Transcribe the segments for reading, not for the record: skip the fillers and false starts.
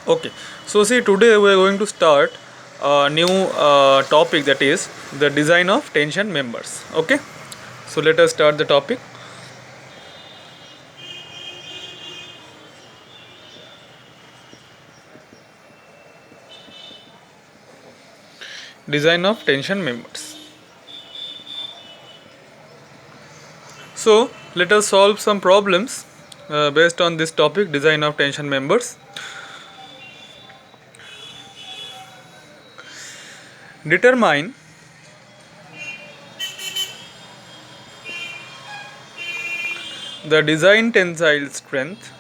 Okay, so see, today we are going to start a new topic, that is the design of tension members. Okay, so let us start the topic. Design of tension members. So let us solve some problems based on this topic, design of tension members. Determine the design tensile strength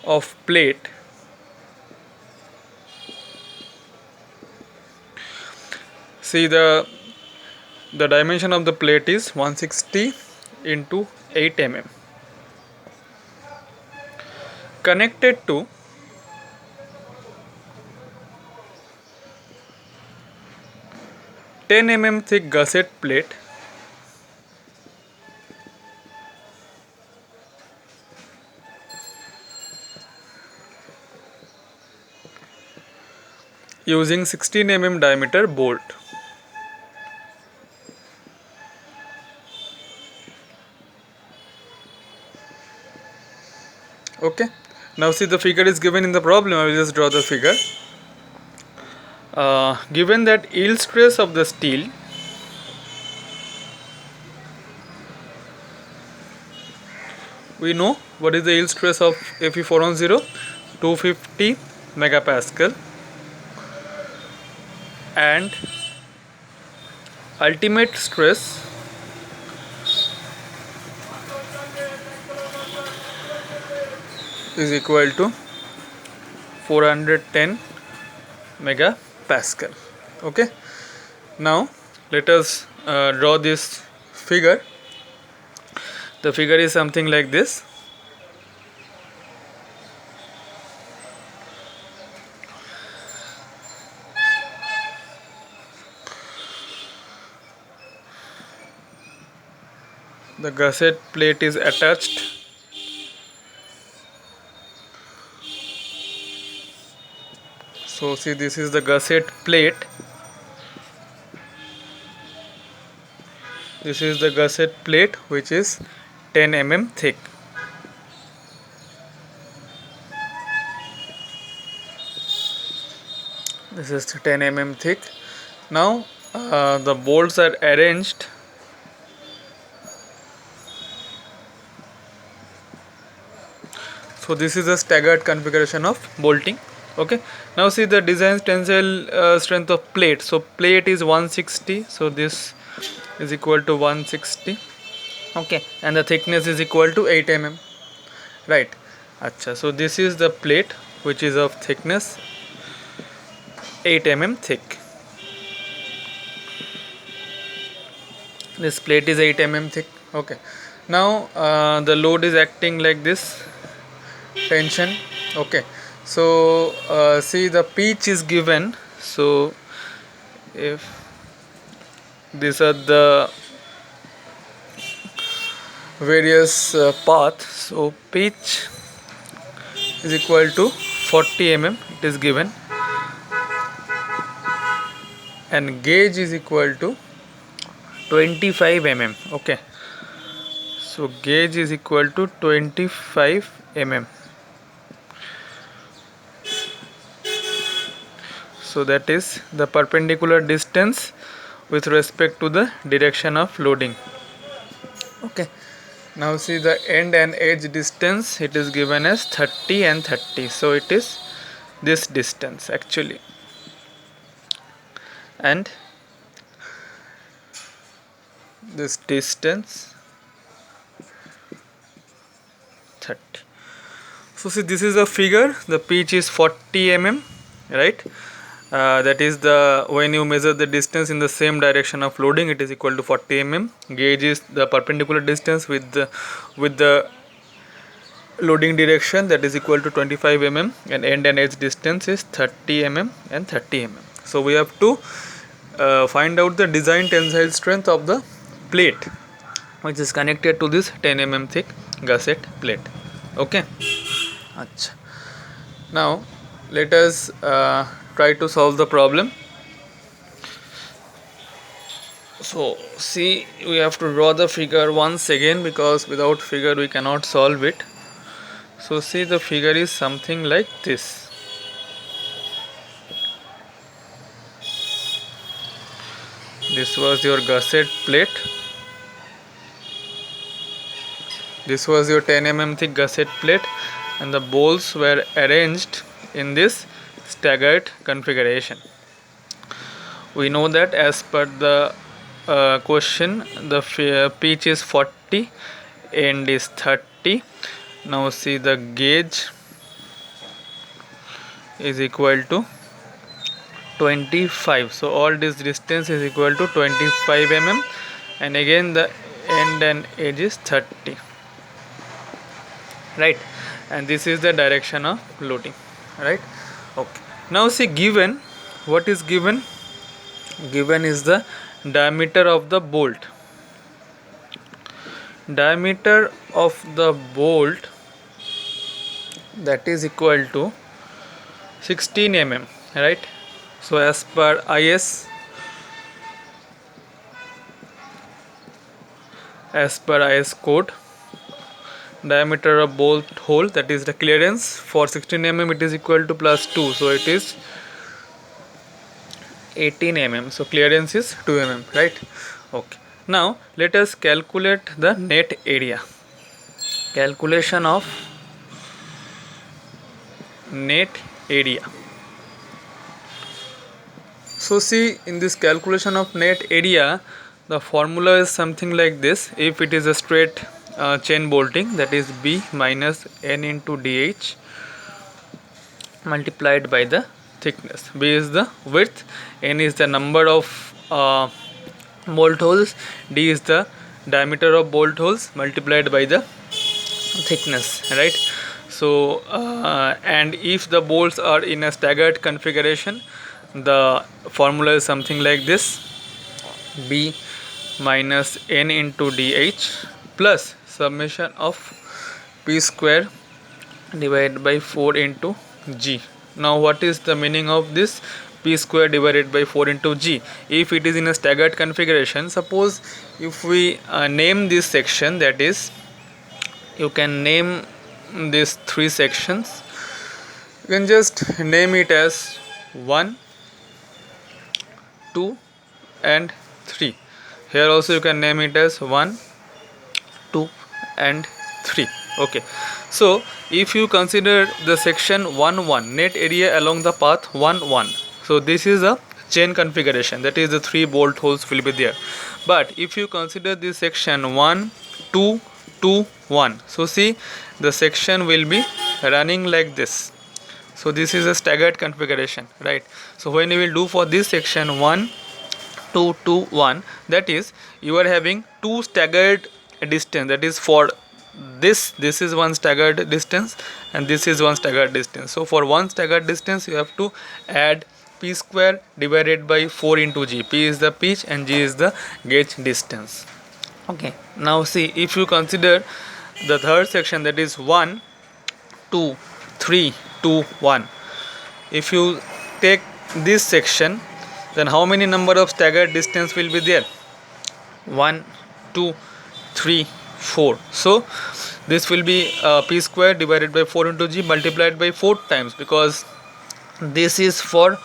of plate see the dimension of the plate is 160 into 8 mm, connected to (10 mm) thick gusset plate using 16 mm diameter bolt. Okay, now see, the figure is given in the problem. I will just draw the figure. Given that yield stress of the steel we know what is the yield stress of Fe410, 250 megapascal, and ultimate stress is equal to 410 megapascal. Okay, now let us draw this figure. The figure is something like this. The gusset plate is attached so see, this is the gusset plate. This is the gusset plate, which is 10 mm thick. This is 10 mm thick. Now the bolts are arranged so this is a staggered configuration of bolting. Okay, now see the design tensile strength of plate. So plate is 160, so this is equal to 160. Okay, and the thickness is equal to 8 mm, right? Acha, so this is the plate which is of thickness 8 mm thick. This plate is 8 mm thick. Okay, now the load is acting like this, tension. Okay, so see, the pitch is given. So if these are the various paths, so pitch is equal to 40 mm, it is given, and gauge is equal to 25 mm. Okay, so gauge is equal to 25 mm. So that is the perpendicular distance with respect to the direction of loading. Okay, now see the end and edge distance, it is given as 30 and 30. So it is this distance actually, and this distance 30. So see, this is a figure. The pitch is 40 mm, right? That is the, when you measure the distance in the same direction of loading, it is equal to 40 mm. Gauge is the perpendicular distance with the loading direction, that is equal to 25 mm, and end and edge distance is 30 mm and 30 mm. So we have to find out the design tensile strength of the plate which is connected to this 10 mm thick gusset plate. Okay. Achha. Now let us try to solve the problem. So see, we have to draw the figure once again because without figure we cannot solve it. So see, the figure is something like this. This was your gusset plate. This was your 10 mm thick gusset plate, and the bolts were arranged in this staggered configuration. We know that as per the question, the pitch is 40, end is 30. Now see, the gauge is equal to 25. So all this distance is equal to 25 mm, and again the end and edge is 30. Right, and this is the direction of loading. Right. Okay. Now see, given, what is given? Given is the diameter of the bolt. Diameter of the bolt, that is equal to 16 mm. Right. So as per IS code, diameter of bolt hole, that is the clearance, for 16 mm it is equal to plus 2, so it is 18 mm. So clearance is 2 mm. Right. Okay. Now let us calculate the net area. Calculation of net area. So see, in this calculation of net area, the formula is something like this. If it is a straight chain bolting, that is B minus N into DH multiplied by the thickness. B is the width, N is the number of bolt holes, D is the diameter of bolt holes multiplied by the thickness. Right. So and if the bolts are in a staggered configuration, the formula is something like this: B minus N into DH plus summation of P square divided by 4 into G. Now what is the meaning of this P square divided by 4 into G? If it is in a staggered configuration, suppose if we name this section, that is, you can name these 3 sections. You can just name it as 1, 2 and 3. Here also you can name it as 1, 2 and 3. Okay. So if you consider the section 1, 1, net area along the path 1, 1. So this is a chain configuration, that is the 3 bolt holes will be there. But if you consider this section 1, 2, 2, 1. So see, the section will be running like this. So this is a staggered configuration. Right. So when you will do for this section 1, 2, 2, 1, that is, you are having 2 staggered distance, that is, for this is one staggered distance and this is one staggered distance. So for one staggered distance you have to add P square divided by 4 into G. P is the pitch and G is the gauge distance. Okay. Now see, if you consider the third section, that is 1, 2, 3, 2, 1. If you take this section, then how many number of staggered distance will be there? 1, 2, 3, 4. So this will be P square divided by 4 into G multiplied by 4 times, because this is for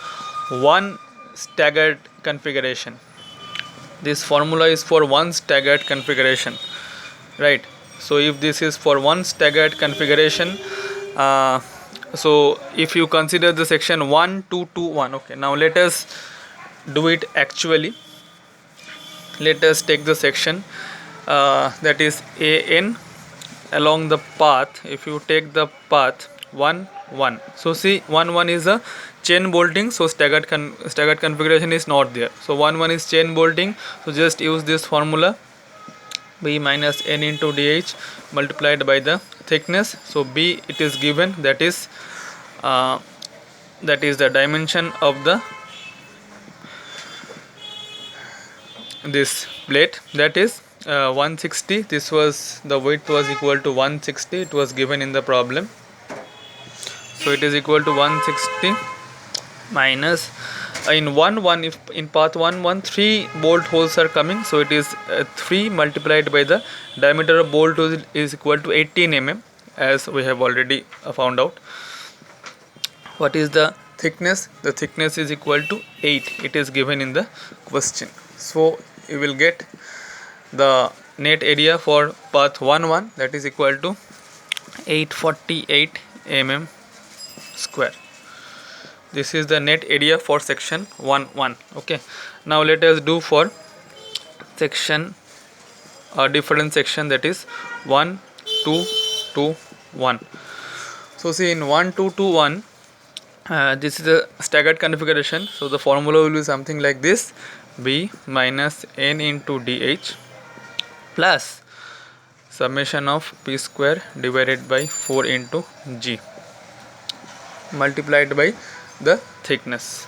one staggered configuration. This formula is for one staggered configuration. Right. So if this is for one staggered configuration, so if you consider the section 1, 2, 2, 1. Okay. Now let us do it actually. Let us take the section that is AN along the path. If you take the path 1, 1. So see, 1, 1 is a chain bolting, so staggered configuration is not there. So 1, 1 is chain bolting, so just use this formula, B minus N into DH multiplied by the thickness. So B, it is given, that is the dimension of the this plate, that is 160. This was the width was equal to 160, it was given in the problem. So it is equal to 160 minus in 1 if in path 1 3 bolt holes are coming, so it is 3 multiplied by the diameter of bolt hole is equal to 18 mm, as we have already found out. What is the thickness? The thickness is equal to 8, it is given in the question. So you will get the net area for path 1 that is equal to 848 mm square. This is the net area for section 1. Okay, now let us do for section different section, that is 1 2 2 1. So see, in 1 2 2 1 this is a staggered configuration, so the formula will be something like this: B minus n into dh plus summation of p square divided by 4 into g multiplied by the thickness.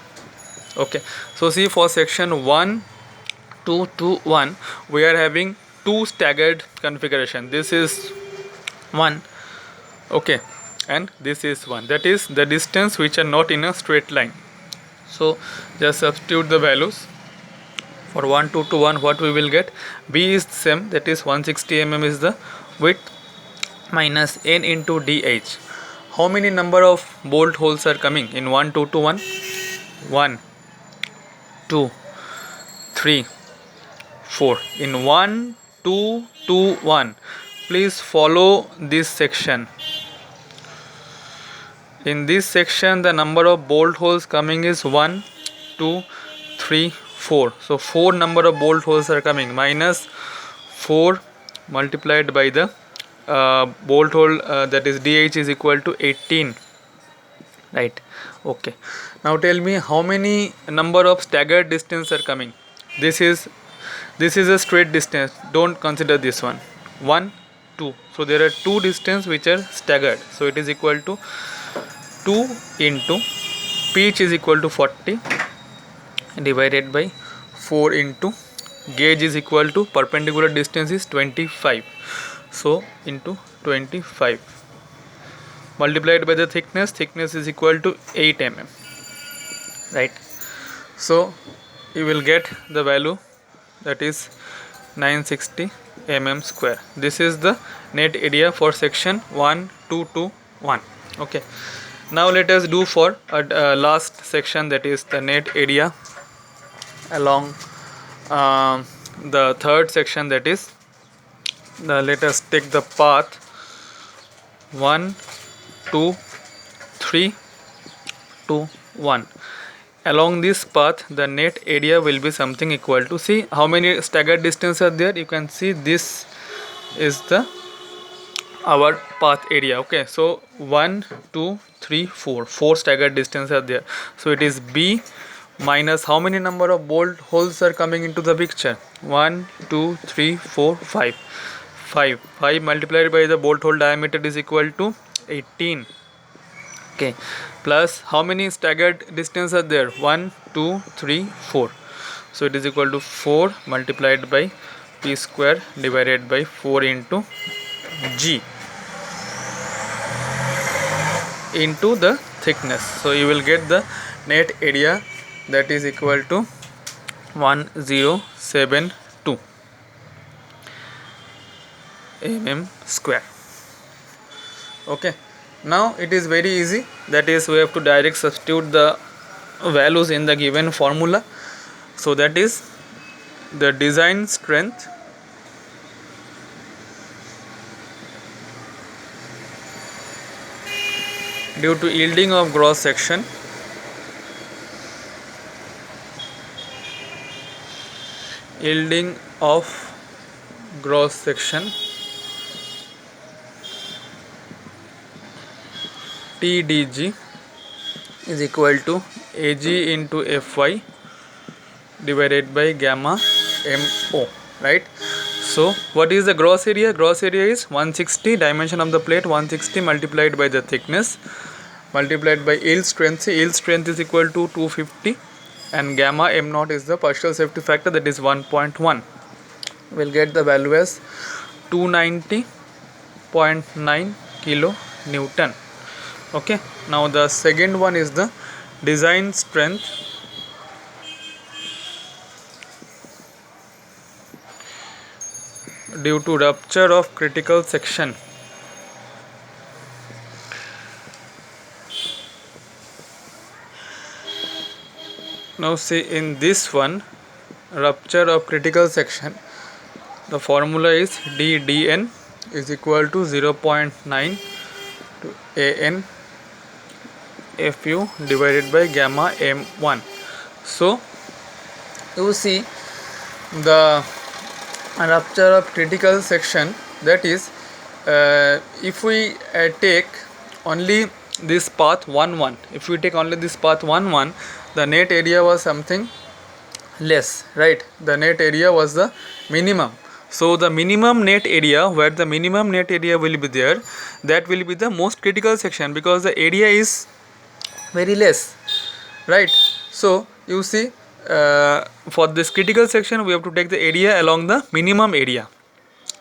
Okay, so see, for section 1 2 2 1 we are having two staggered configuration. This is 1, okay, and this is 1, that is the distance which are not in a straight line. So just substitute the values for 1 2 2 1. What we will get? B is same, that is 160 mm is the width, minus n into dh. How many number of bolt holes are coming in 1 2 2 1? 1 2 3 4. In 1 2 2 1, please follow this section. In this section the number of bolt holes coming is 1 2 3 4. So 4 number of bolt holes are coming, minus 4 multiplied by the bolt hole that is dh is equal to 18, right? Okay, now tell me how many number of staggered distance are coming. This is a straight distance, don't consider this one. 1 2, so there are two distance which are staggered, so it is equal to 2 into pitch is equal to 40 divided by 4 into gauge is equal to perpendicular distance is 25, so into 25 multiplied by the thickness is equal to 8 mm, right? So you will get the value, that is 960 mm square. This is the net area for section 1 2 2 1. Okay, now let us do for last section, that is the net area along the third section, that is let us take the path 1 2 3 2 1. Along this path the net area will be something equal to, see how many staggered distance are there. You can see this is the our path area. Okay, so 1 2 3 4 staggered distance are there, so it is B minus how many number of bolt holes are coming into the picture? 1 2 3 4 5 multiplied by the bolt hole diameter is equal to 18. Okay, plus how many staggered distance are there? 1 2 3 4, so it is equal to 4 multiplied by p square divided by 4 into g into the thickness. So you will get the net area, that is equal to 1072 mm square. Okay, now it is very easy, that is we have to direct substitute the values in the given formula. So that is the design strength due to yielding of gross section TDG is equal to AG into Fy divided by gamma MO, right? So what is the gross area? Gross area is 160, dimension of the plate 160 multiplied by the thickness multiplied by yield strength. Yield strength is equal to 250 and gamma m naught is the partial safety factor, that is 1.1. We'll get the value as 290.9 kilo Newton. Okay, now the second one is the design strength due to rupture of critical section. Now see, in this one, rupture of critical section, the formula is ddn is equal to 0.9 to an fu divided by gamma m1. So you see the rupture of critical section, that is if we take only this path 1 if we take only this path 1 the net area was something less, right? The net area was the minimum. So the minimum net area, where the minimum net area will be there, that will be the most critical section, because the area is very less, right? So you see for this critical section we have to take the area along the minimum area,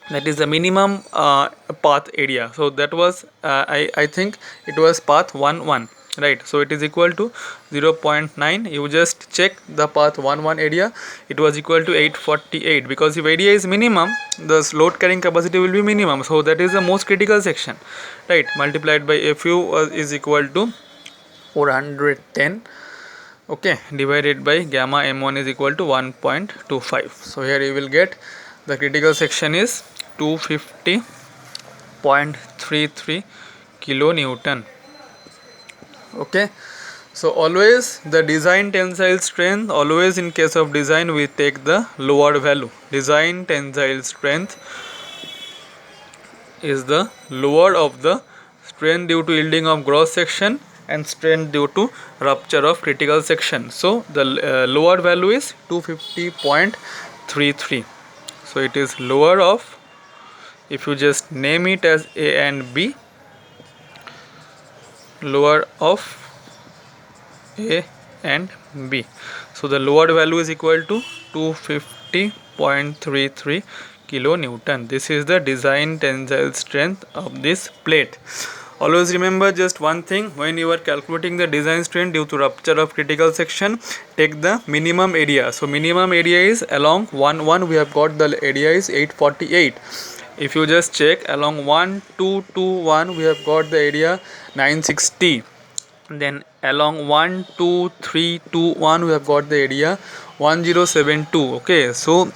that is the minimum path area. So that was I think it was path 1, right? So it is equal to 0.9. You just check the path 1 area, it was equal to 848, because if area is minimum, the load carrying capacity will be minimum. So that is the most critical section, right? Multiplied by fu is equal to 410, okay, divided by gamma m1 is equal to 1.25. So here you will get the critical section is 250.33 kilonewton. Okay, so always the design tensile strength, always in case of design we take the lower value. Design tensile strength is the lower of the strain due to yielding of gross section and strain due to rupture of critical section. So the lower value is 250.33. so it is lower of, if you just name it as A and B, lower of A and B. So the lower value is equal to 250.33 kilonewton. This is the design tensile strength of this plate. Always remember just one thing, when you are calculating the design strain due to rupture of critical section, take the minimum area. So minimum area is along 1 we have got the area is 848. If you just check along 1 2 2 1 we have got the area 960. Then along 1 2 3 2 1 we have got the area 1072. Okay, so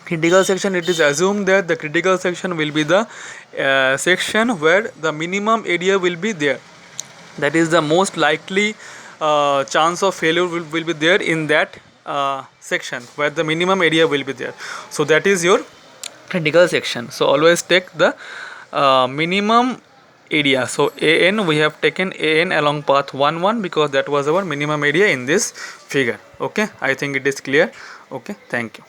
critical section, it is assumed that the critical section will be the section where the minimum area will be there, that is the most likely chance of failure will be there in that section where the minimum area will be there. So that is your critical section. So always take the minimum area. So an, we have taken an along path 1 because that was our minimum area in this figure. Okay, I think it is clear. Okay, thank you.